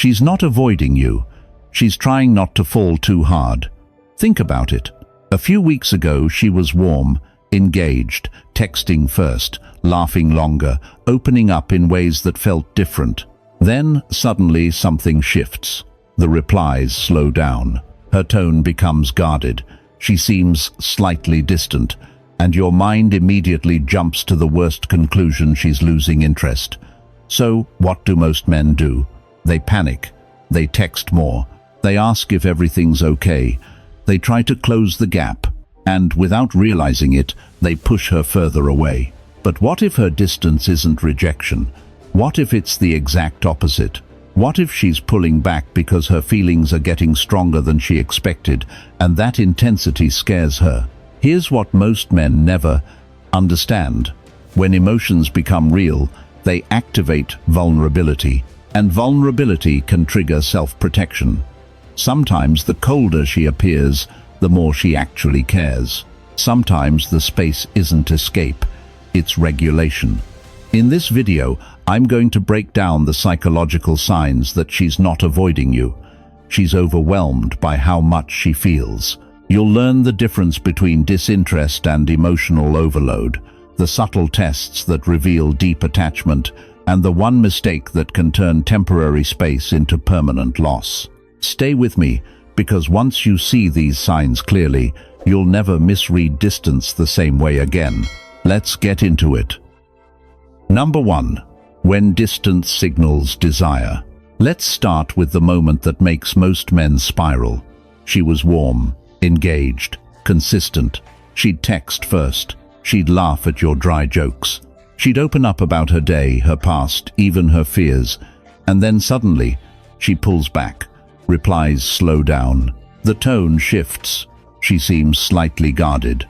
She's not avoiding you. She's trying not to fall too hard. Think about it. A few weeks ago, she was warm, engaged, texting first, laughing longer, opening up in ways that felt different. Then, suddenly, something shifts. The replies slow down. Her tone becomes guarded. She seems slightly distant, and your mind immediately jumps to the worst conclusion: she's losing interest. So, what do most men do? They panic. They text more. They ask if everything's okay. They try to close the gap, and without realizing it, they push her further away. But what if her distance isn't rejection? What if it's the exact opposite? What if she's pulling back because her feelings are getting stronger than she expected, and that intensity scares her? Here's what most men never understand. When emotions become real, they activate vulnerability, and vulnerability can trigger self-protection. Sometimes the colder she appears, the more she actually cares. Sometimes the space isn't escape, it's regulation. In this video, I'm going to break down the psychological signs that she's not avoiding you. She's overwhelmed by how much she feels. You'll learn the difference between disinterest and emotional overload, the subtle tests that reveal deep attachment, and the one mistake that can turn temporary space into permanent loss. Stay with me, because once you see these signs clearly, you'll never misread distance the same way again. Let's get into it. Number 1. When distance signals desire. Let's start with the moment that makes most men spiral. She was warm, engaged, consistent. She'd text first. She'd laugh at your dry jokes. She'd open up about her day, her past, even her fears. And then suddenly, she pulls back. Replies slow down. The tone shifts. She seems slightly guarded.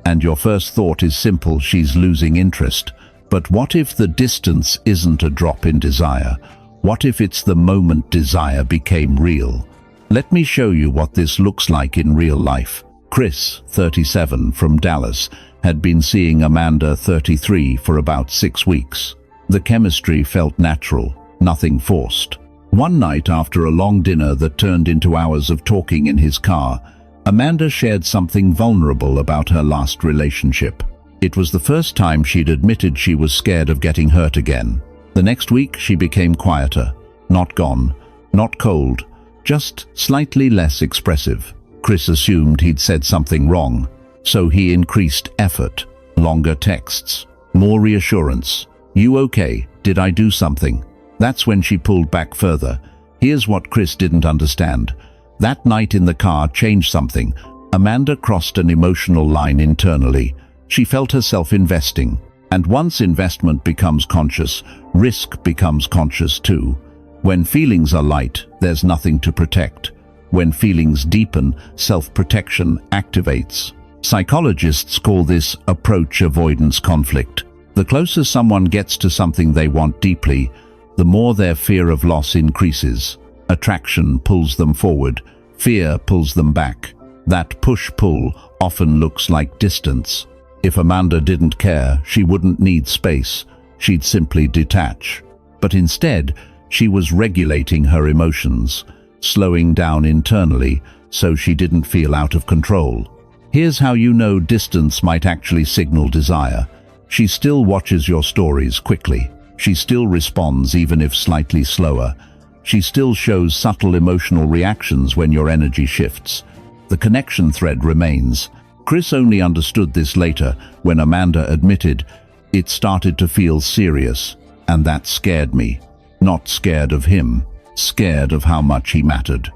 And your first thought is simple: she's losing interest. But what if the distance isn't a drop in desire? What if it's the moment desire became real? Let me show you what this looks like in real life. Chris, 37, from Dallas, had been seeing Amanda, 33, for about 6 weeks. The chemistry felt natural, nothing forced. One night, after a long dinner that turned into hours of talking in his car, Amanda shared something vulnerable about her last relationship. It was the first time she'd admitted she was scared of getting hurt again. The next week, she became quieter. Not gone, not cold, just slightly less expressive. Chris assumed he'd said something wrong, so he increased effort, longer texts, more reassurance. "You okay? Did I do something?" That's when she pulled back further. Here's what Chris didn't understand. That night in the car changed something. Amanda crossed an emotional line internally. She felt herself investing. And once investment becomes conscious, risk becomes conscious too. When feelings are light, there's nothing to protect. When feelings deepen, self-protection activates. Psychologists call this approach-avoidance conflict. The closer someone gets to something they want deeply, the more their fear of loss increases. Attraction pulls them forward, fear pulls them back. That push-pull often looks like distance. If Amanda didn't care, she wouldn't need space. She'd simply detach. But instead, she was regulating her emotions, slowing down internally so she didn't feel out of control. Here's how you know distance might actually signal desire. She still watches your stories quickly. She still responds even if slightly slower. She still shows subtle emotional reactions when your energy shifts. The connection thread remains. Chris only understood this later, when Amanda admitted, "It started to feel serious, and that scared me." Not scared of him, scared of how much he mattered.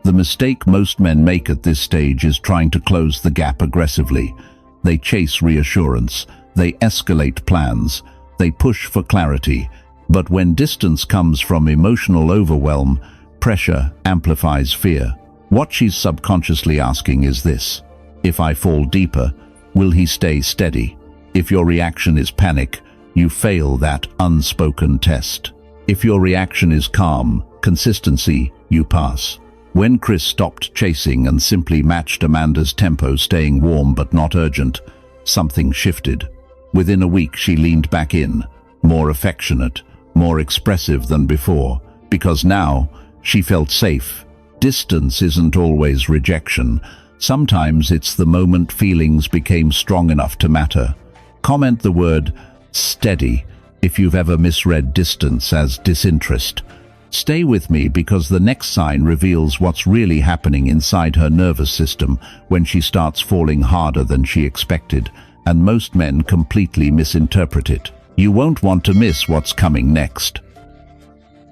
The mistake most men make at this stage is trying to close the gap aggressively. They chase reassurance, they escalate plans, they push for clarity. But when distance comes from emotional overwhelm, pressure amplifies fear. What she's subconsciously asking is this: if I fall deeper, will he stay steady? If your reaction is panic, you fail that unspoken test. If your reaction is calm, consistency, you pass. When Chris stopped chasing and simply matched Amanda's tempo, staying warm but not urgent, something shifted. Within a week, she leaned back in, more affectionate, more expressive than before, because now She felt safe. Distance isn't always rejection. Sometimes it's the moment feelings became strong enough to matter. Comment the word steady if you've ever misread distance as disinterest. Stay with me because the next sign reveals what's really happening inside her nervous system when she starts falling harder than she expected, and most men completely misinterpret it. You won't want to miss what's coming next.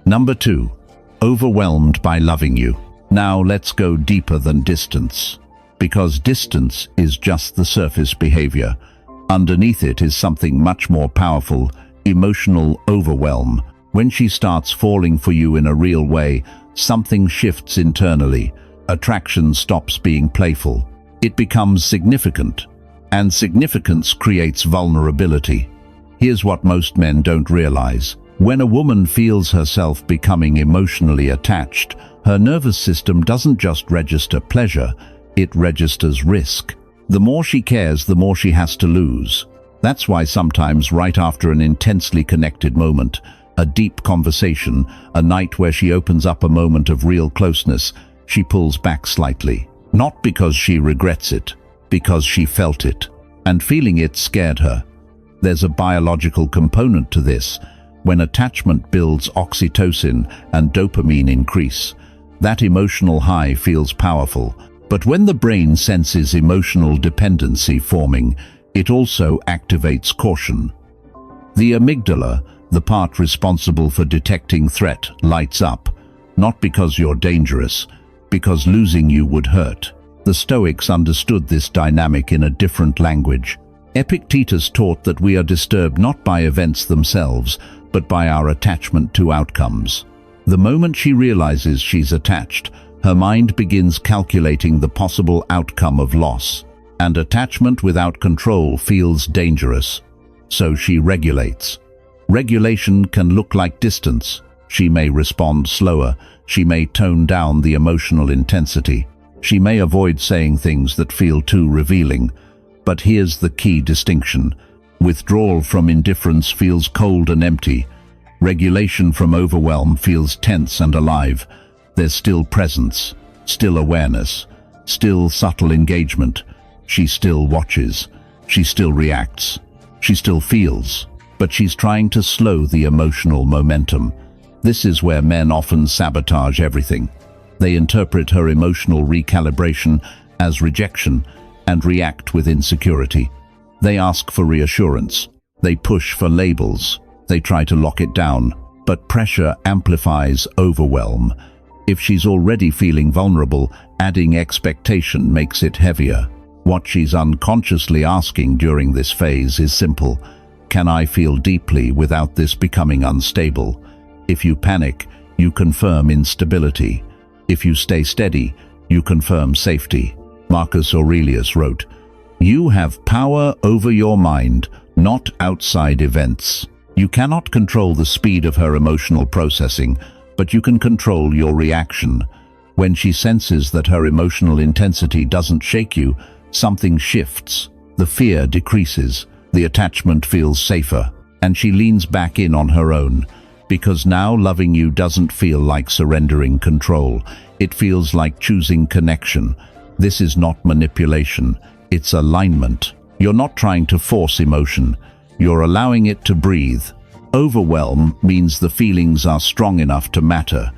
Number 2. Overwhelmed by loving you. Now let's go deeper than distance. Because distance is just the surface behavior. Underneath it is something much more powerful, emotional overwhelm. When she starts falling for you in a real way, something shifts internally. Attraction stops being playful. It becomes significant. And significance creates vulnerability. Here's what most men don't realize. When a woman feels herself becoming emotionally attached, her nervous system doesn't just register pleasure, it registers risk. The more she cares, the more she has to lose. That's why sometimes right after an intensely connected moment, a deep conversation, a night where she opens up a moment of real closeness, she pulls back slightly. Not because she regrets it, because she felt it. And feeling it scared her. There's a biological component to this. When attachment builds, oxytocin and dopamine increase. That emotional high feels powerful. But when the brain senses emotional dependency forming, it also activates caution. The amygdala, the part responsible for detecting threat, lights up, not because you're dangerous, because losing you would hurt. The Stoics understood this dynamic in a different language. Epictetus taught that we are disturbed not by events themselves, but by our attachment to outcomes. The moment she realizes she's attached, her mind begins calculating the possible outcome of loss. And attachment without control feels dangerous. So she regulates. Regulation can look like distance. She may respond slower. She may tone down the emotional intensity. She may avoid saying things that feel too revealing. But here's the key distinction. Withdrawal from indifference feels cold and empty. Regulation from overwhelm feels tense and alive. There's still presence, still awareness, still subtle engagement. She still watches. She still reacts. She still feels. But she's trying to slow the emotional momentum. This is where men often sabotage everything. They interpret her emotional recalibration as rejection and react with insecurity. They ask for reassurance. They push for labels. They try to lock it down. But pressure amplifies overwhelm. If she's already feeling vulnerable, adding expectation makes it heavier. What she's unconsciously asking during this phase is simple. Can I feel deeply without this becoming unstable? If you panic, you confirm instability. If you stay steady, you confirm safety. Marcus Aurelius wrote, "You have power over your mind, not outside events." You cannot control the speed of her emotional processing, but you can control your reaction. When she senses that her emotional intensity doesn't shake you, something shifts. The fear decreases, the attachment feels safer, and she leans back in on her own. Because now loving you doesn't feel like surrendering control. It feels like choosing connection. This is not manipulation, it's alignment. You're not trying to force emotion. You're allowing it to breathe. Overwhelm means the feelings are strong enough to matter.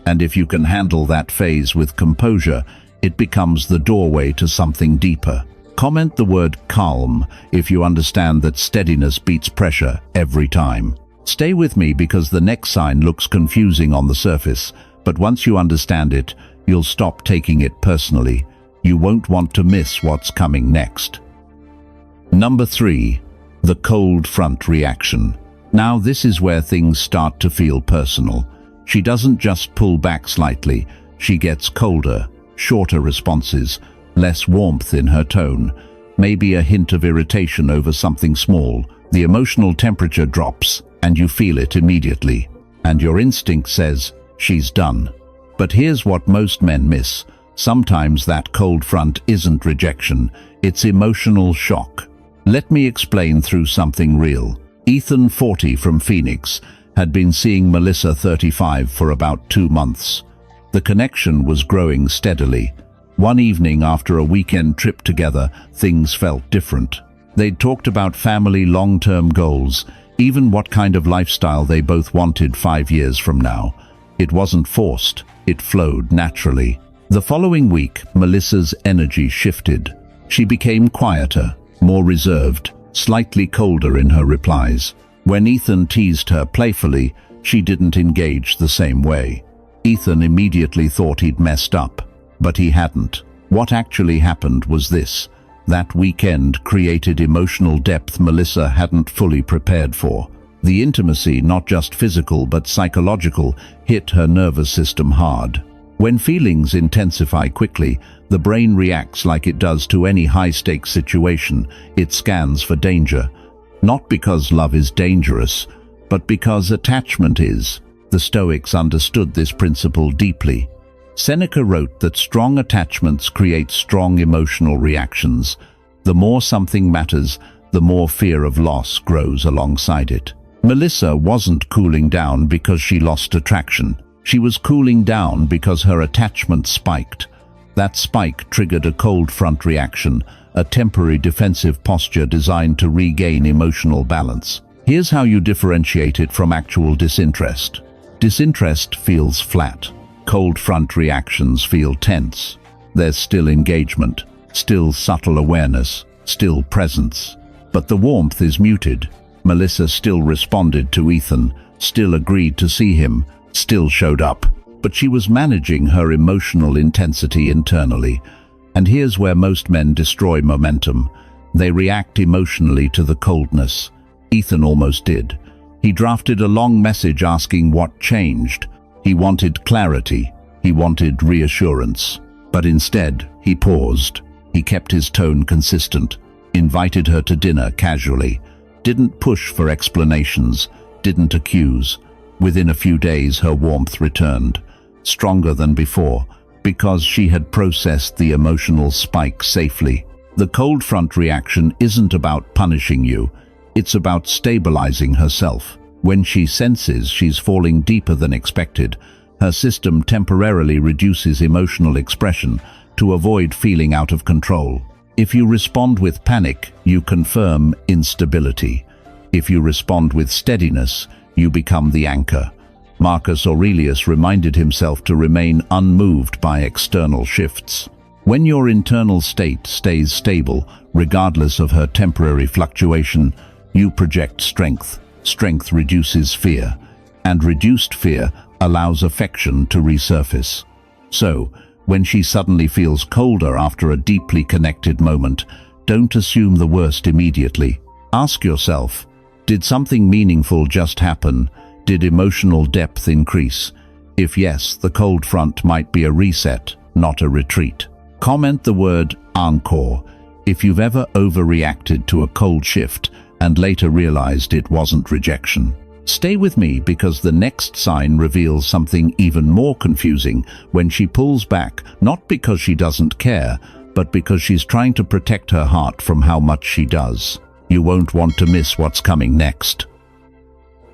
And if you can handle that phase with composure, it becomes the doorway to something deeper. Comment the word calm if you understand that steadiness beats pressure every time. Stay with me because the next sign looks confusing on the surface, but once you understand it, you'll stop taking it personally. You won't want to miss what's coming next. Number 3. The cold front reaction. Now this is where things start to feel personal. She doesn't just pull back slightly, she gets colder, shorter responses, less warmth in her tone, maybe a hint of irritation over something small. The emotional temperature drops, and you feel it immediately. And your instinct says, she's done. But here's what most men miss. Sometimes that cold front isn't rejection, it's emotional shock. Let me explain through something real. Ethan, 40, from Phoenix, had been seeing Melissa, 35, for about 2 months. The connection was growing steadily. One evening after a weekend trip together, things felt different. They'd talked about family long-term goals, even what kind of lifestyle they both wanted 5 years from now. It wasn't forced, it flowed naturally. The following week, Melissa's energy shifted. She became quieter, more reserved, slightly colder in her replies. When Ethan teased her playfully, she didn't engage the same way. Ethan immediately thought he'd messed up, but he hadn't. What actually happened was this. That weekend created emotional depth Melissa hadn't fully prepared for. The intimacy, not just physical but psychological, hit her nervous system hard. When feelings intensify quickly, the brain reacts like it does to any high-stakes situation. It scans for danger. Not because love is dangerous, but because attachment is. The Stoics understood this principle deeply. Seneca wrote that strong attachments create strong emotional reactions. The more something matters, the more fear of loss grows alongside it. Melissa wasn't cooling down because she lost attraction. She was cooling down because her attachment spiked. That spike triggered a cold front reaction, a temporary defensive posture designed to regain emotional balance. Here's how you differentiate it from actual disinterest. Disinterest feels flat. Cold front reactions feel tense. There's still engagement, still subtle awareness, still presence. But the warmth is muted. Melissa still responded to Ethan, still agreed to see him, still showed up. But she was managing her emotional intensity internally. And here's where most men destroy momentum. They react emotionally to the coldness. Ethan almost did. He drafted a long message asking what changed. He wanted clarity. He wanted reassurance. But instead, he paused. He kept his tone consistent, invited her to dinner casually, didn't push for explanations, didn't accuse. Within a few days, her warmth returned, stronger than before, because she had processed the emotional spike safely. The cold front reaction isn't about punishing you. It's about stabilizing herself. When she senses she's falling deeper than expected, her system temporarily reduces emotional expression to avoid feeling out of control. If you respond with panic, you confirm instability. If you respond with steadiness, you become the anchor. Marcus Aurelius reminded himself to remain unmoved by external shifts. When your internal state stays stable, regardless of her temporary fluctuation, you project strength. Strength reduces fear, and reduced fear allows affection to resurface. So, when she suddenly feels colder after a deeply connected moment, don't assume the worst immediately. Ask yourself, did something meaningful just happen? Did emotional depth increase? If yes, the cold front might be a reset, not a retreat. Comment the word encore if you've ever overreacted to a cold shift and later realized it wasn't rejection. Stay with me because the next sign reveals something even more confusing when she pulls back, not because she doesn't care, but because she's trying to protect her heart from how much she does. You won't want to miss what's coming next.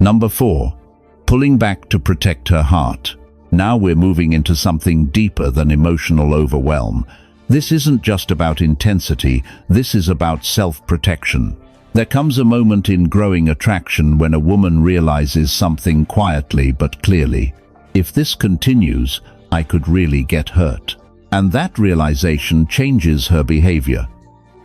Number 4. Pulling back to protect her heart. Now we're moving into something deeper than emotional overwhelm. This isn't just about intensity, this is about self-protection. There comes a moment in growing attraction when a woman realizes something quietly but clearly. If this continues, I could really get hurt. And that realization changes her behavior.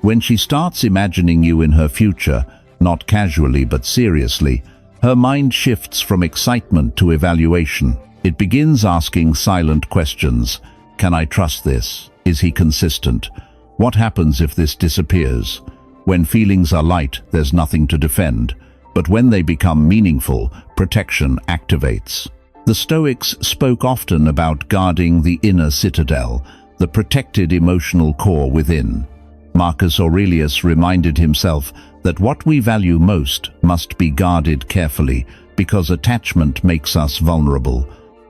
When she starts imagining you in her future, not casually but seriously, her mind shifts from excitement to evaluation. It begins asking silent questions. Can I trust this? Is he consistent? What happens if this disappears? When feelings are light, there's nothing to defend. But when they become meaningful, protection activates. The Stoics spoke often about guarding the inner citadel, the protected emotional core within. Marcus Aurelius reminded himself that what we value most must be guarded carefully because attachment makes us vulnerable.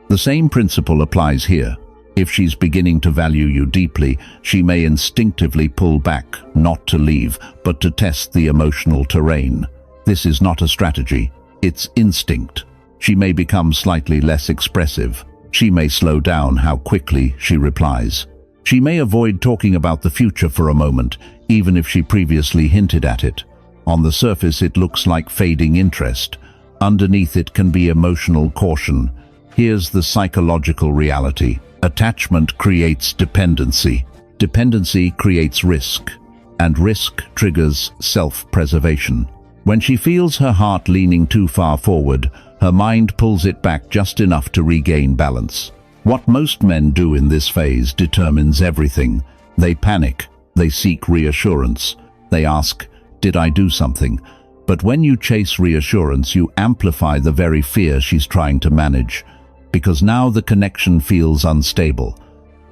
The same principle applies here. If she's beginning to value you deeply, she may instinctively pull back, not to leave, but to test the emotional terrain. This is not a strategy, it's instinct. She may become slightly less expressive, She may slow down how quickly she replies. She may avoid talking about the future for a moment, even if she previously hinted at it. On the surface, it looks like fading interest. Underneath it can be emotional caution. Here's the psychological reality. Attachment creates dependency. Dependency creates risk. And risk triggers self-preservation. When she feels her heart leaning too far forward, her mind pulls it back just enough to regain balance. What most men do in this phase determines everything. They panic. They seek reassurance. They ask, "Did I do something?" But when you chase reassurance, you amplify the very fear she's trying to manage, because now the connection feels unstable.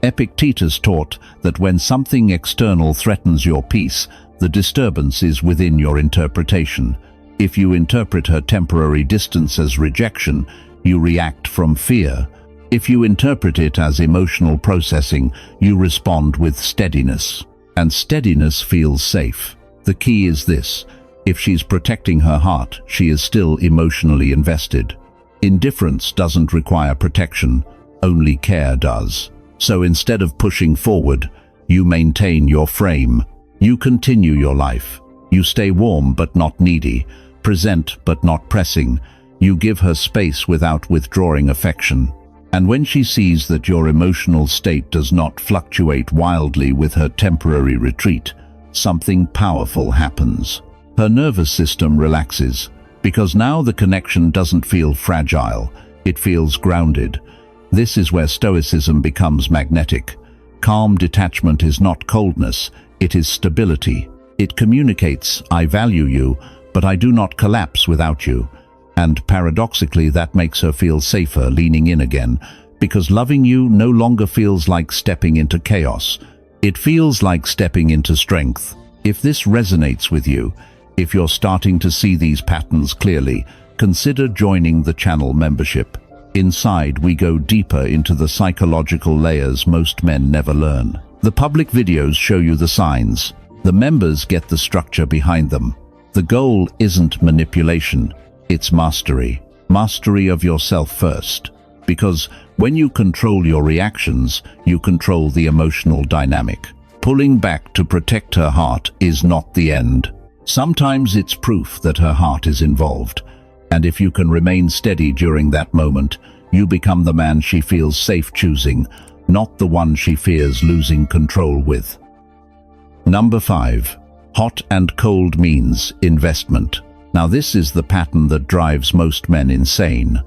Epictetus taught that when something external threatens your peace, the disturbance is within your interpretation. If you interpret her temporary distance as rejection, you react from fear. If you interpret it as emotional processing, you respond with steadiness. And steadiness feels safe. The key is this: if she's protecting her heart, she is still emotionally invested. Indifference doesn't require protection, only care does. So instead of pushing forward, you maintain your frame. You continue your life. You stay warm but not needy, present but not pressing. You give her space without withdrawing affection. And when she sees that your emotional state does not fluctuate wildly with her temporary retreat, something powerful happens. Her nervous system relaxes, because now the connection doesn't feel fragile, it feels grounded. This is where Stoicism becomes magnetic. Calm detachment is not coldness, it is stability. It communicates, "I value you, but I do not collapse without you." And paradoxically, that makes her feel safer leaning in again, because loving you no longer feels like stepping into chaos. It feels like stepping into strength. If this resonates with you, if you're starting to see these patterns clearly, consider joining the channel membership. Inside, we go deeper into the psychological layers most men never learn. The public videos show you the signs. The members get the structure behind them. The goal isn't manipulation, it's mastery. Mastery of yourself first. Because when you control your reactions, you control the emotional dynamic. Pulling back to protect her heart is not the end. Sometimes it's proof that her heart is involved. And if you can remain steady during that moment, you become the man she feels safe choosing, not the one she fears losing control with. Number 5. Hot and cold means investment. Now this is the pattern that drives most men insane.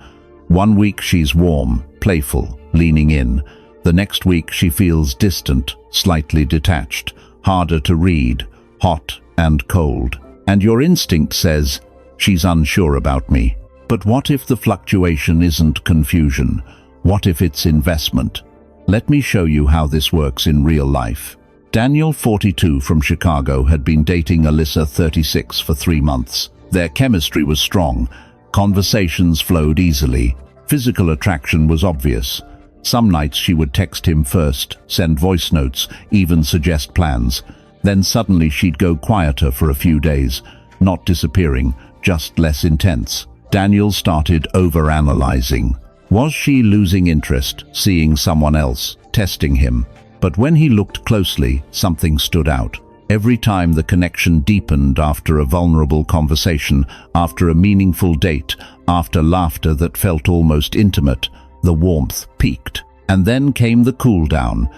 One week she's warm, playful, leaning in. The next week she feels distant, slightly detached, harder to read, hot and cold. And your instinct says, "She's unsure about me." But what if the fluctuation isn't confusion? What if it's investment? Let me show you how this works in real life. Daniel, 42, from Chicago, had been dating Alyssa, 36, for 3 months. Their chemistry was strong. Conversations flowed easily. Physical attraction was obvious. Some nights she would text him first, send voice notes, even suggest plans. Then suddenly she'd go quieter for a few days, not disappearing, just less intense. Daniel started overanalyzing. Was she losing interest, seeing someone else, testing him? But when he looked closely, something stood out. Every time the connection deepened after a vulnerable conversation, after a meaningful date, after laughter that felt almost intimate, the warmth peaked. And then came the cool down.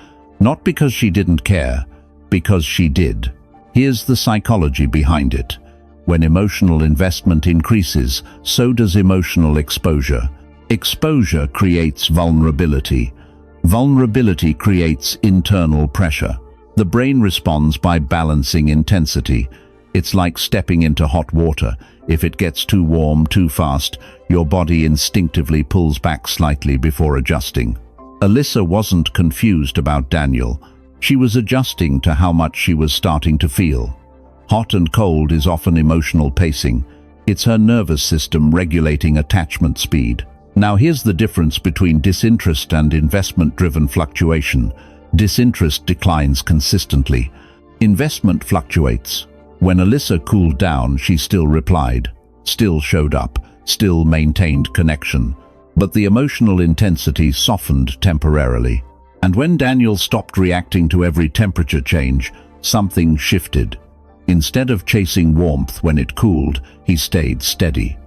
Not because she didn't care, because she did. Here's the psychology behind it. When emotional investment increases, so does emotional exposure. Exposure creates vulnerability. Vulnerability creates internal pressure. The brain responds by balancing intensity. It's like stepping into hot water. If it gets too warm too fast, your body instinctively pulls back slightly before adjusting. Alyssa wasn't confused about Daniel. She was adjusting to how much she was starting to feel. Hot and cold is often emotional pacing. It's her nervous system regulating attachment speed. Now here's the difference between disinterest and investment-driven fluctuation. Disinterest declines consistently. Investment fluctuates. When Alyssa cooled down, she still replied, still showed up, still maintained connection. But the emotional intensity softened temporarily. And when Daniel stopped reacting to every temperature change, something shifted. Instead of chasing warmth when it cooled, he stayed steady.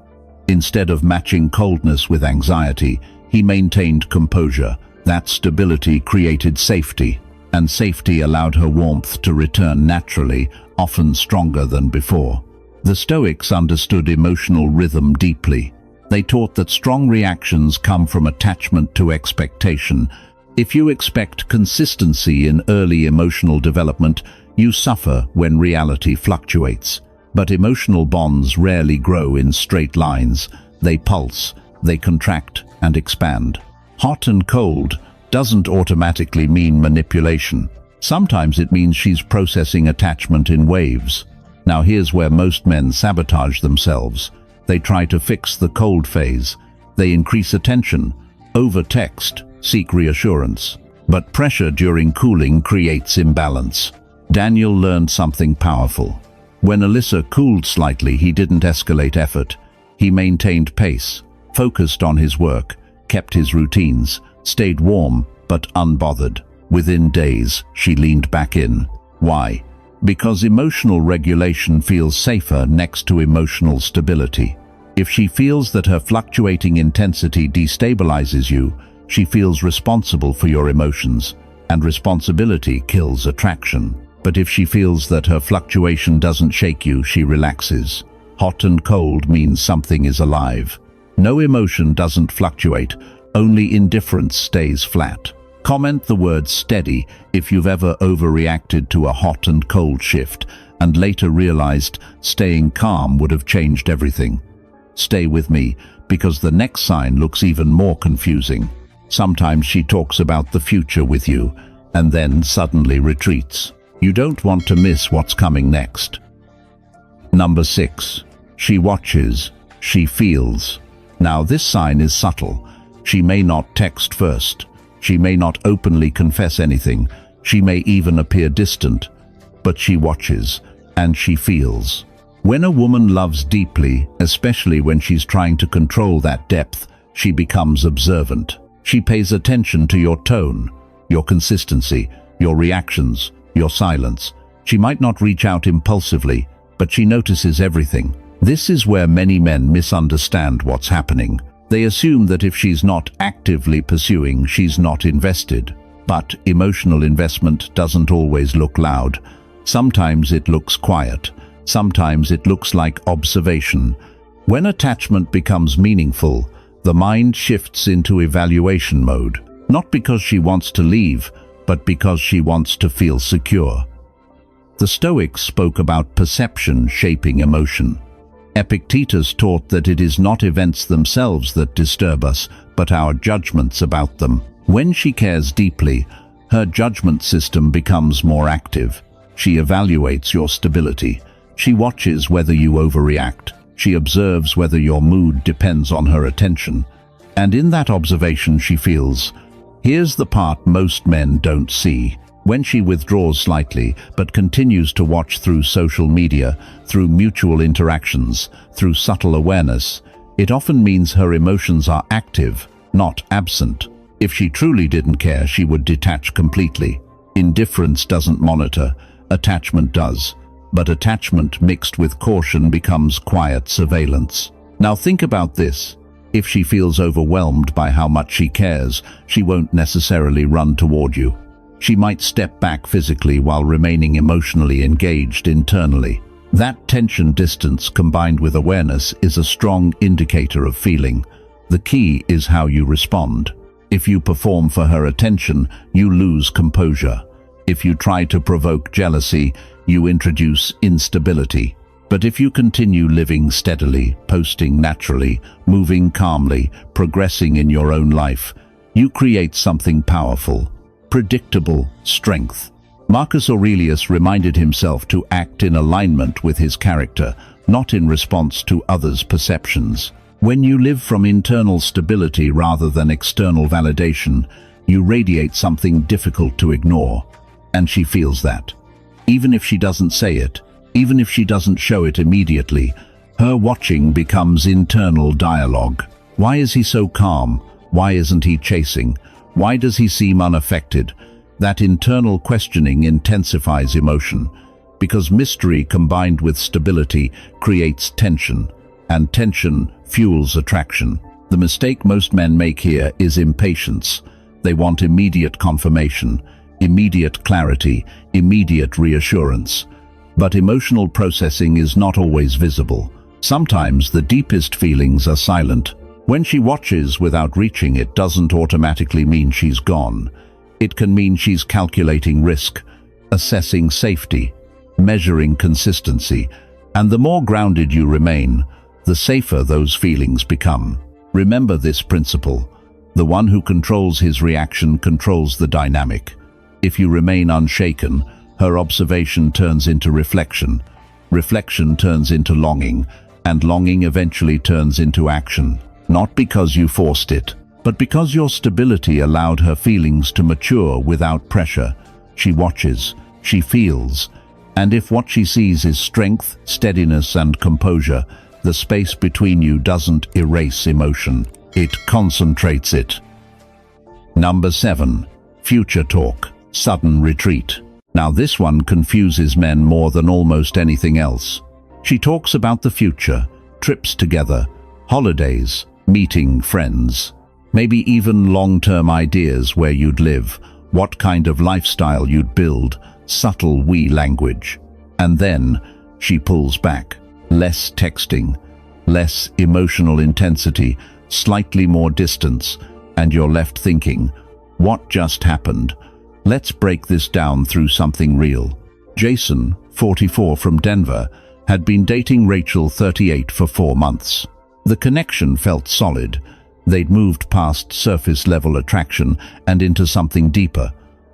Instead of matching coldness with anxiety, he maintained composure. That stability created safety, and safety allowed her warmth to return naturally, often stronger than before. The Stoics understood emotional rhythm deeply. They taught that strong reactions come from attachment to expectation. If you expect consistency in early emotional development, you suffer when reality fluctuates. But emotional bonds rarely grow in straight lines. They pulse, they contract and expand. Hot and cold doesn't automatically mean manipulation. Sometimes it means she's processing attachment in waves. Now here's where most men sabotage themselves. They try to fix the cold phase. They increase attention, over-text, seek reassurance. But pressure during cooling creates imbalance. Daniel learned something powerful. When Alyssa cooled slightly, he didn't escalate effort. He maintained pace, focused on his work, kept his routines, stayed warm but unbothered. Within days, she leaned back in. Why? Because emotional regulation feels safer next to emotional stability. If she feels that her fluctuating intensity destabilizes you, she feels responsible for your emotions, and responsibility kills attraction. But if she feels that her fluctuation doesn't shake you, she relaxes. Hot and cold means something is alive. No emotion doesn't fluctuate, only indifference stays flat. Comment the word steady if you've ever overreacted to a hot and cold shift and later realized staying calm would have changed everything. Stay with me, because the next sign looks even more confusing. Sometimes she talks about the future with you and then suddenly retreats. You don't want to miss what's coming next. Number 6. She watches, she feels. Now this sign is subtle. She may not text first. She may not openly confess anything. She may even appear distant. But she watches, and she feels. When a woman loves deeply, especially when she's trying to control that depth, she becomes observant. She pays attention to your tone, your consistency, your reactions, your silence. She might not reach out impulsively, but she notices everything. This is where many men misunderstand what's happening. They assume that if she's not actively pursuing, she's not invested. But emotional investment doesn't always look loud. Sometimes it looks quiet. Sometimes it looks like observation. When attachment becomes meaningful, the mind shifts into evaluation mode. Not because she wants to leave, but because she wants to feel secure. The Stoics spoke about perception shaping emotion. Epictetus taught that it is not events themselves that disturb us, but our judgments about them. When she cares deeply, her judgment system becomes more active. She evaluates your stability. She watches whether you overreact. She observes whether your mood depends on her attention. And in that observation she feels. Here's the part most men don't see. When she withdraws slightly, but continues to watch through social media, through mutual interactions, through subtle awareness, it often means her emotions are active, not absent. If she truly didn't care, she would detach completely. Indifference doesn't monitor, attachment does. But attachment mixed with caution becomes quiet surveillance. Now think about this. If she feels overwhelmed by how much she cares, she won't necessarily run toward you. She might step back physically while remaining emotionally engaged internally. That tension distance combined with awareness is a strong indicator of feeling. The key is how you respond. If you perform for her attention, you lose composure. If you try to provoke jealousy, you introduce instability. But if you continue living steadily, posting naturally, moving calmly, progressing in your own life, you create something powerful. Predictable strength. Marcus Aurelius reminded himself to act in alignment with his character, not in response to others' perceptions. When you live from internal stability rather than external validation, you radiate something difficult to ignore. And she feels that. Even if she doesn't say it, even if she doesn't show it immediately, her watching becomes internal dialogue. Why is he so calm? Why isn't he chasing? Why does he seem unaffected? That internal questioning intensifies emotion, because mystery combined with stability creates tension, and tension fuels attraction. The mistake most men make here is impatience. They want immediate confirmation, immediate clarity, immediate reassurance. But emotional processing is not always visible. Sometimes the deepest feelings are silent. When she watches without reaching, it doesn't automatically mean she's gone. It can mean she's calculating risk, assessing safety, measuring consistency, and the more grounded you remain, the safer those feelings become. Remember this principle: the one who controls his reaction controls the dynamic. If you remain unshaken, her observation turns into reflection. Reflection turns into longing, and longing eventually turns into action. Not because you forced it, but because your stability allowed her feelings to mature without pressure. She watches, she feels, and if what she sees is strength, steadiness, and composure, the space between you doesn't erase emotion, it concentrates it. Number 7. Future talk. Sudden retreat. Now this one confuses men more than almost anything else. She talks about the future, trips together, holidays, meeting friends, maybe even long-term ideas where you'd live, what kind of lifestyle you'd build, subtle we language. And then she pulls back. Less texting, less emotional intensity, slightly more distance, and you're left thinking, what just happened? Let's break this down through something real. Jason, 44, from Denver, had been dating Rachel, 38, for 4 months. The connection felt solid. They'd moved past surface-level attraction and into something deeper.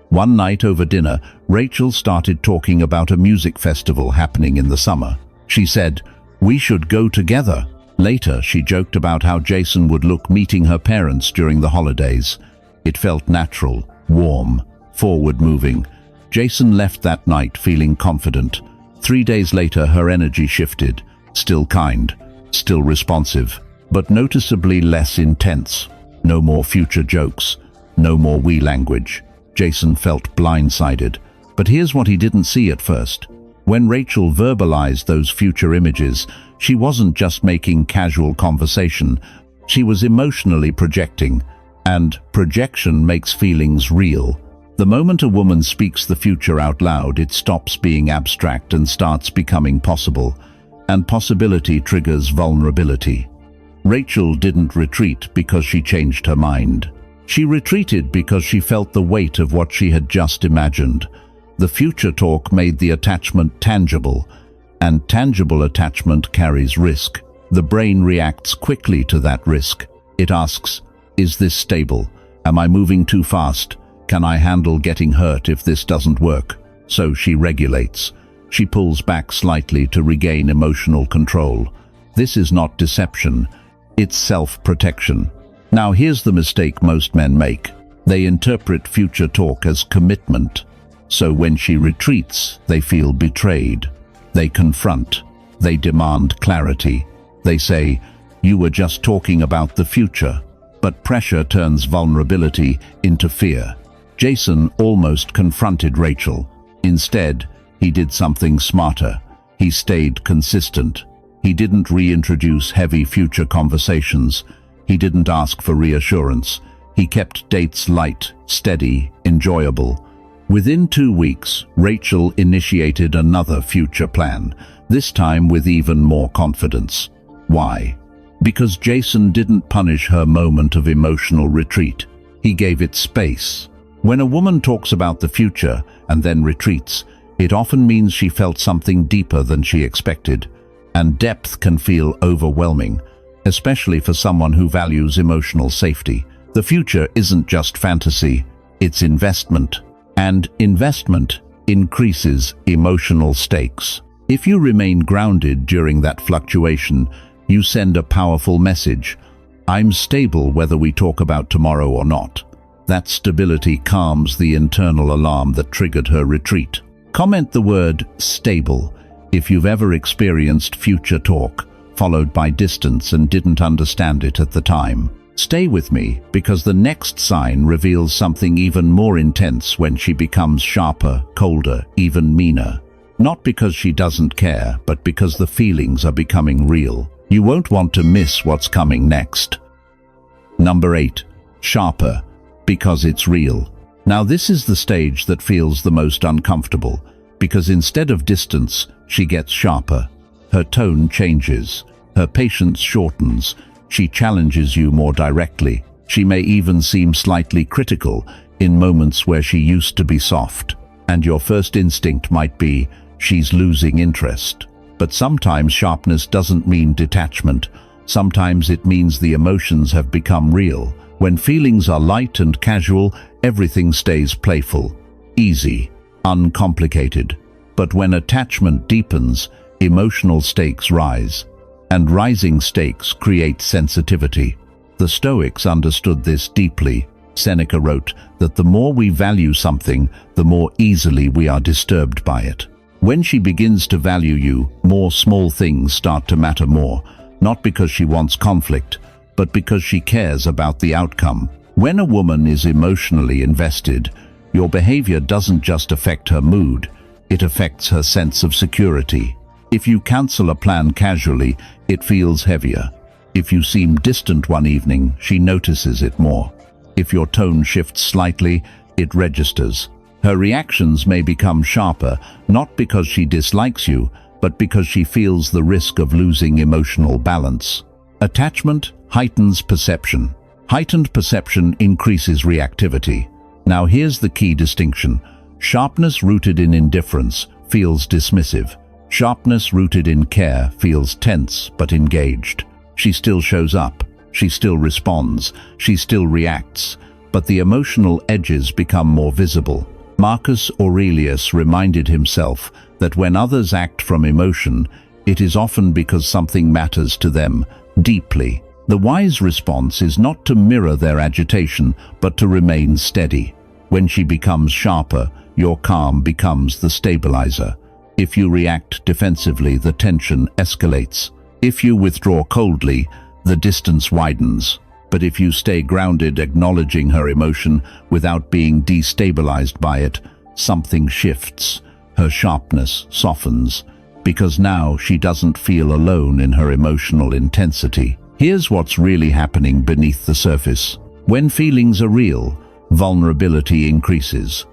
One night over dinner, Rachel started talking about a music festival happening in the summer. She said, "We should go together." Later, she joked about how Jason would look meeting her parents during the holidays. It felt natural, warm, forward-moving. Jason left that night feeling confident. 3 days later, her energy shifted. Still kind, still responsive, but noticeably less intense. No more future jokes, no more we language. Jason felt blindsided. But here's what he didn't see at first. When Rachel verbalized those future images, she wasn't just making casual conversation. She was emotionally projecting. And projection makes feelings real. The moment a woman speaks the future out loud, it stops being abstract and starts becoming possible. And possibility triggers vulnerability. Rachel didn't retreat because she changed her mind. She retreated because she felt the weight of what she had just imagined. The future talk made the attachment tangible, and tangible attachment carries risk. The brain reacts quickly to that risk. It asks, is this stable? Am I moving too fast? Can I handle getting hurt if this doesn't work? So she regulates. She pulls back slightly to regain emotional control. This is not deception, it's self-protection. Now here's the mistake most men make. They interpret future talk as commitment. So when she retreats, they feel betrayed. They confront. They demand clarity. They say, "You were just talking about the future." But pressure turns vulnerability into fear. Jason almost confronted Rachel. Instead, he did something smarter. He stayed consistent. He didn't reintroduce heavy future conversations. He didn't ask for reassurance. He kept dates light, steady, enjoyable. Within 2 weeks, Rachel initiated another future plan, this time with even more confidence. Why? Because Jason didn't punish her moment of emotional retreat. He gave it space. When a woman talks about the future and then retreats, it often means she felt something deeper than she expected. And depth can feel overwhelming, especially for someone who values emotional safety. The future isn't just fantasy, it's investment. And investment increases emotional stakes. If you remain grounded during that fluctuation, you send a powerful message. I'm stable whether we talk about tomorrow or not. That stability calms the internal alarm that triggered her retreat. Comment the word stable if you've ever experienced future talk, followed by distance, and didn't understand it at the time. Stay with me, because the next sign reveals something even more intense when she becomes sharper, colder, even meaner. Not because she doesn't care, but because the feelings are becoming real. You won't want to miss what's coming next. Number 8. Sharper, because it's real. Now this is the stage that feels the most uncomfortable, because instead of distance, she gets sharper. Her tone changes, her patience shortens, she challenges you more directly. She may even seem slightly critical in moments where she used to be soft. And your first instinct might be, she's losing interest. But sometimes sharpness doesn't mean detachment. Sometimes it means the emotions have become real. When feelings are light and casual, everything stays playful, easy, uncomplicated. But when attachment deepens, emotional stakes rise. And rising stakes create sensitivity. The Stoics understood this deeply. Seneca wrote that the more we value something, the more easily we are disturbed by it. When she begins to value you, more small things start to matter more, not because she wants conflict, but because she cares about the outcome. When a woman is emotionally invested, your behavior doesn't just affect her mood, it affects her sense of security. If you cancel a plan casually, it feels heavier. If you seem distant one evening, she notices it more. If your tone shifts slightly, it registers. Her reactions may become sharper, not because she dislikes you, but because she feels the risk of losing emotional balance. Attachment heightens perception. Heightened perception increases reactivity. Now here's the key distinction. Sharpness rooted in indifference feels dismissive. Sharpness rooted in care feels tense but engaged. She still shows up, she still responds, she still reacts, but the emotional edges become more visible. Marcus Aurelius reminded himself that when others act from emotion, it is often because something matters to them deeply. The wise response is not to mirror their agitation, but to remain steady. When she becomes sharper, your calm becomes the stabilizer. If you react defensively, the tension escalates. If you withdraw coldly, the distance widens. But if you stay grounded, acknowledging her emotion without being destabilized by it, something shifts. Her sharpness softens, because now she doesn't feel alone in her emotional intensity. Here's what's really happening beneath the surface. When feelings are real, vulnerability increases.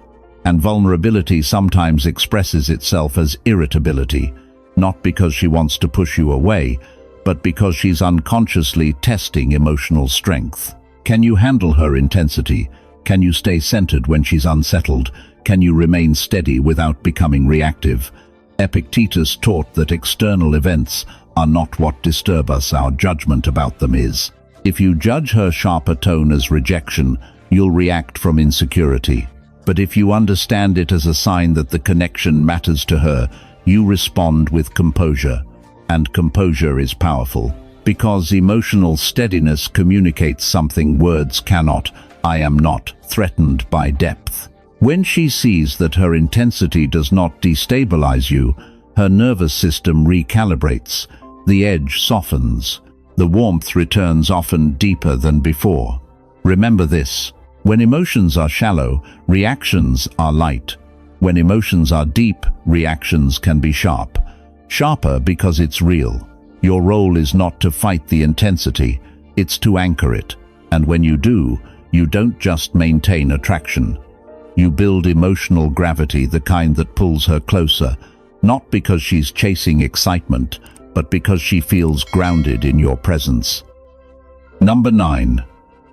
And vulnerability sometimes expresses itself as irritability, not because she wants to push you away, but because she's unconsciously testing emotional strength. Can you handle her intensity? Can you stay centered when she's unsettled? Can you remain steady without becoming reactive? Epictetus taught that external events are not what disturb us, our judgment about them is. If you judge her sharper tone as rejection, you'll react from insecurity. But if you understand it as a sign that the connection matters to her, you respond with composure. And composure is powerful, because emotional steadiness communicates something words cannot. I am not threatened by depth. When she sees that her intensity does not destabilize you, her nervous system recalibrates. The edge softens. The warmth returns often deeper than before. Remember this: when emotions are shallow, reactions are light. When emotions are deep, reactions can be sharp. Sharper because it's real. Your role is not to fight the intensity, it's to anchor it. And when you do, you don't just maintain attraction. You build emotional gravity, the kind that pulls her closer, not because she's chasing excitement, but because she feels grounded in your presence. Number 9.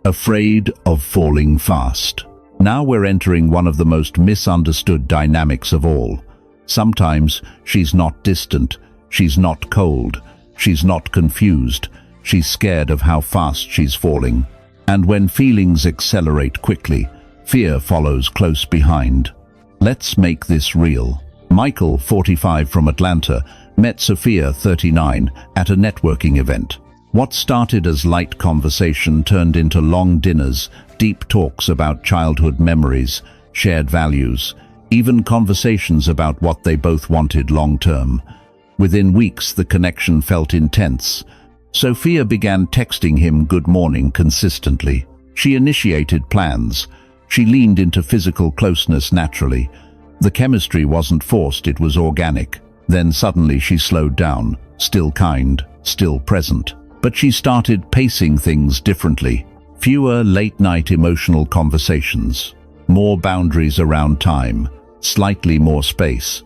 Afraid of falling fast. Now we're entering one of the most misunderstood dynamics of all. Sometimes she's not distant, she's not cold, she's not confused, she's scared of how fast she's falling. And when feelings accelerate quickly, fear follows close behind. Let's make this real. Michael, 45, from Atlanta, met Sophia, 39, at a networking event. What started as light conversation turned into long dinners, deep talks about childhood memories, shared values, even conversations about what they both wanted long-term. Within weeks, the connection felt intense. Sophia began texting him good morning consistently. She initiated plans. She leaned into physical closeness naturally. The chemistry wasn't forced, it was organic. Then suddenly she slowed down, still kind, still present. But she started pacing things differently. Fewer late-night emotional conversations. More boundaries around time. Slightly more space.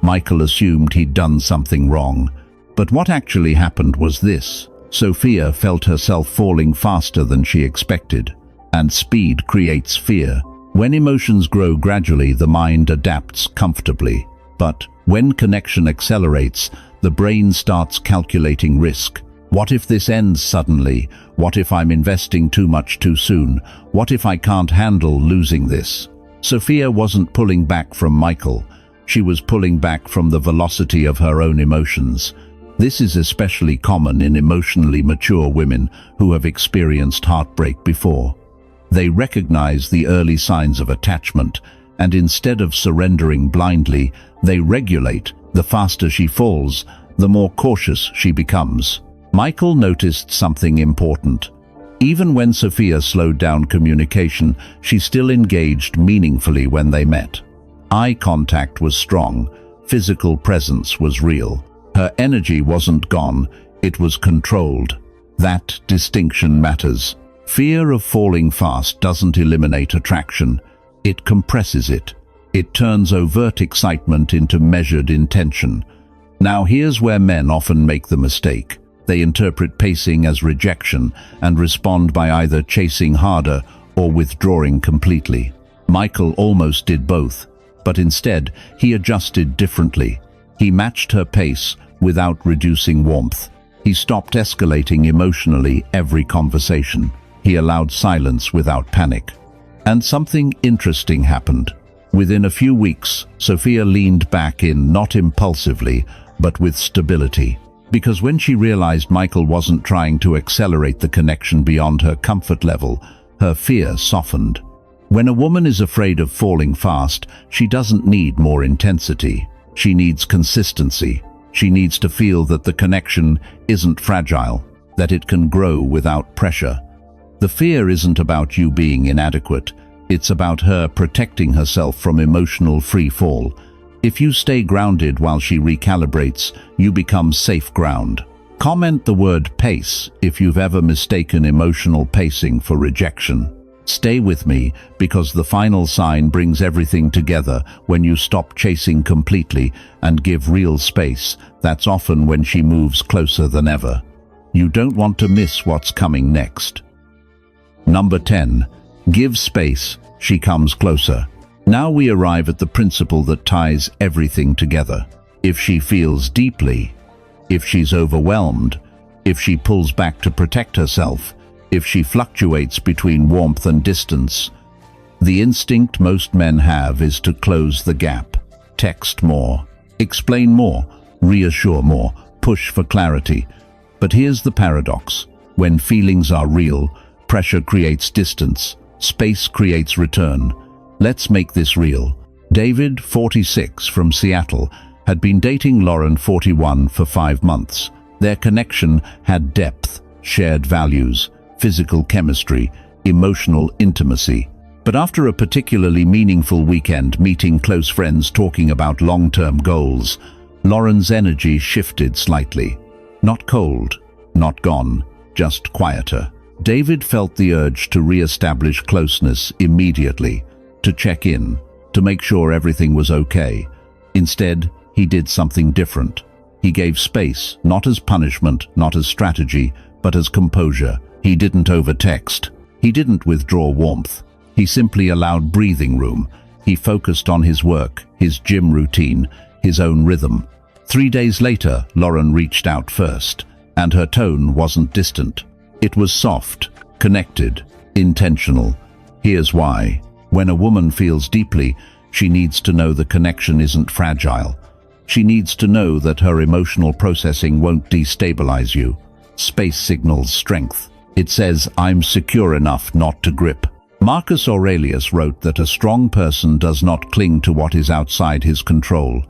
Michael assumed he'd done something wrong. But what actually happened was this. Sophia felt herself falling faster than she expected. And speed creates fear. When emotions grow gradually, the mind adapts comfortably. But when connection accelerates, the brain starts calculating risk. What if this ends suddenly? What if I'm investing too much too soon? What if I can't handle losing this? Sophia wasn't pulling back from Michael. She was pulling back from the velocity of her own emotions. This is especially common in emotionally mature women who have experienced heartbreak before. They recognize the early signs of attachment, and instead of surrendering blindly, they regulate. The faster she falls, the more cautious she becomes. Michael noticed something important. Even when Sophia slowed down communication, she still engaged meaningfully when they met. Eye contact was strong, physical presence was real. Her energy wasn't gone, it was controlled. That distinction matters. Fear of falling fast doesn't eliminate attraction, it compresses it. It turns overt excitement into measured intention. Now here's where men often make the mistake. They interpret pacing as rejection and respond by either chasing harder or withdrawing completely. Michael almost did both, but instead he adjusted differently. He matched her pace without reducing warmth. He stopped escalating emotionally every conversation. He allowed silence without panic. And something interesting happened. Within a few weeks, Sophia leaned back in, not impulsively, but with stability. Because when she realized Michael wasn't trying to accelerate the connection beyond her comfort level, her fear softened. When a woman is afraid of falling fast, she doesn't need more intensity. She needs consistency. She needs to feel that the connection isn't fragile, that it can grow without pressure. The fear isn't about you being inadequate. It's about her protecting herself from emotional free fall. If you stay grounded while she recalibrates, you become safe ground. Comment the word pace if you've ever mistaken emotional pacing for rejection. Stay with me, because the final sign brings everything together. When you stop chasing completely and give real space, that's often when she moves closer than ever. You don't want to miss what's coming next. Number 10. Give space, she comes closer. Now we arrive at the principle that ties everything together. If she feels deeply, if she's overwhelmed, if she pulls back to protect herself, if she fluctuates between warmth and distance, the instinct most men have is to close the gap. Text more, explain more, reassure more, push for clarity. But here's the paradox. When feelings are real, pressure creates distance, space creates return. Let's make this real. David, 46, from Seattle, had been dating Lauren, 41, for 5 months. Their connection had depth, shared values, physical chemistry, emotional intimacy. But after a particularly meaningful weekend, meeting close friends, talking about long-term goals, Lauren's energy shifted slightly. Not cold, not gone, just quieter. David felt the urge to re-establish closeness immediately, to check in, to make sure everything was okay. Instead, he did something different. He gave space, not as punishment, not as strategy, but as composure. He didn't overtext. He didn't withdraw warmth. He simply allowed breathing room. He focused on his work, his gym routine, his own rhythm. 3 days later, Lauren reached out first, and her tone wasn't distant. It was soft, connected, intentional. Here's why. When a woman feels deeply, she needs to know the connection isn't fragile. She needs to know that her emotional processing won't destabilize you. Space signals strength. It says, I'm secure enough not to grip. Marcus Aurelius wrote that a strong person does not cling to what is outside his control.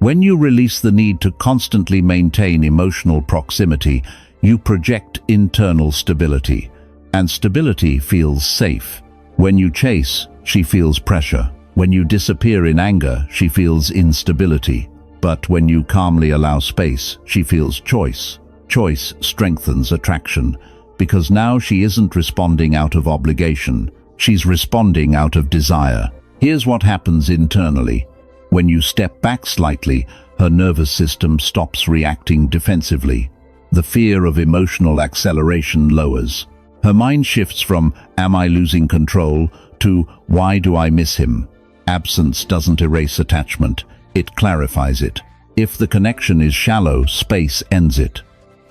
When you release the need to constantly maintain emotional proximity, you project internal stability, and stability feels safe. When you chase, she feels pressure. When you disappear in anger, she feels instability. But when you calmly allow space, she feels choice. Choice strengthens attraction, because now she isn't responding out of obligation. She's responding out of desire. Here's what happens internally. When you step back slightly, her nervous system stops reacting defensively. The fear of emotional acceleration lowers. Her mind shifts from, "Am I losing control?" to, "Why do I miss him?" Absence doesn't erase attachment, it clarifies it. If the connection is shallow, space ends it.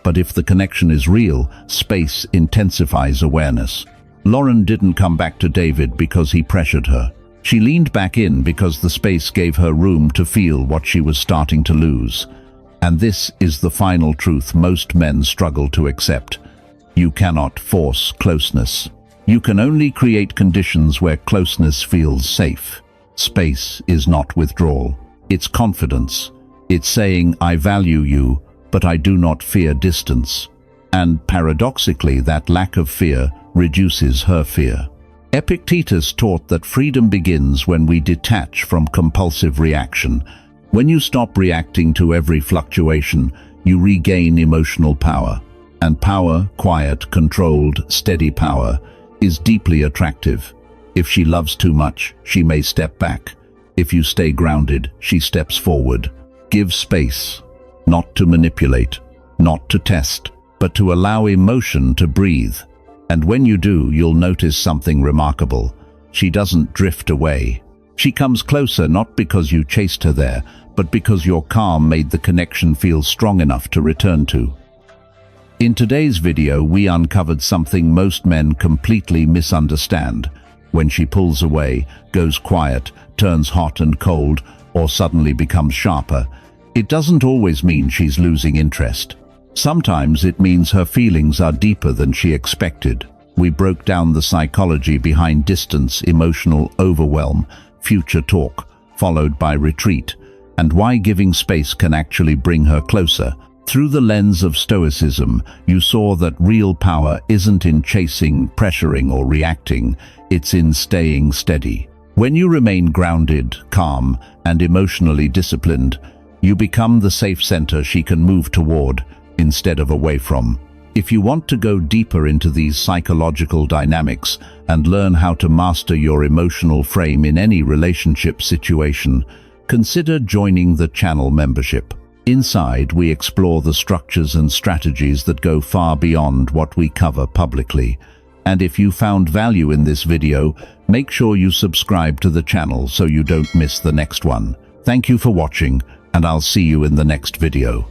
But if the connection is real, space intensifies awareness. Lauren didn't come back to David because he pressured her. She leaned back in because the space gave her room to feel what she was starting to lose. And this is the final truth most men struggle to accept. You cannot force closeness. You can only create conditions where closeness feels safe. Space is not withdrawal. It's confidence. It's saying, "I value you, but I do not fear distance." And paradoxically, that lack of fear reduces her fear. Epictetus taught that freedom begins when we detach from compulsive reaction. When you stop reacting to every fluctuation, you regain emotional power. And power, quiet, controlled, steady power, is deeply attractive. If she loves too much, she may step back. If you stay grounded, she steps forward. Give space, not to manipulate, not to test, but to allow emotion to breathe. And when you do, you'll notice something remarkable. She doesn't drift away. She comes closer not because you chased her there, but because your calm made the connection feel strong enough to return to. In today's video, we uncovered something most men completely misunderstand. When she pulls away, goes quiet, turns hot and cold, or suddenly becomes sharper, it doesn't always mean she's losing interest. Sometimes it means her feelings are deeper than she expected. We broke down the psychology behind distance, emotional overwhelm, future talk, followed by retreat, and why giving space can actually bring her closer. Through the lens of Stoicism, you saw that real power isn't in chasing, pressuring, or reacting, it's in staying steady. When you remain grounded, calm, and emotionally disciplined, you become the safe center she can move toward, instead of away from. If you want to go deeper into these psychological dynamics and learn how to master your emotional frame in any relationship situation, consider joining the channel membership. Inside, we explore the structures and strategies that go far beyond what we cover publicly. And if you found value in this video, make sure you subscribe to the channel so you don't miss the next one. Thank you for watching, and I'll see you in the next video.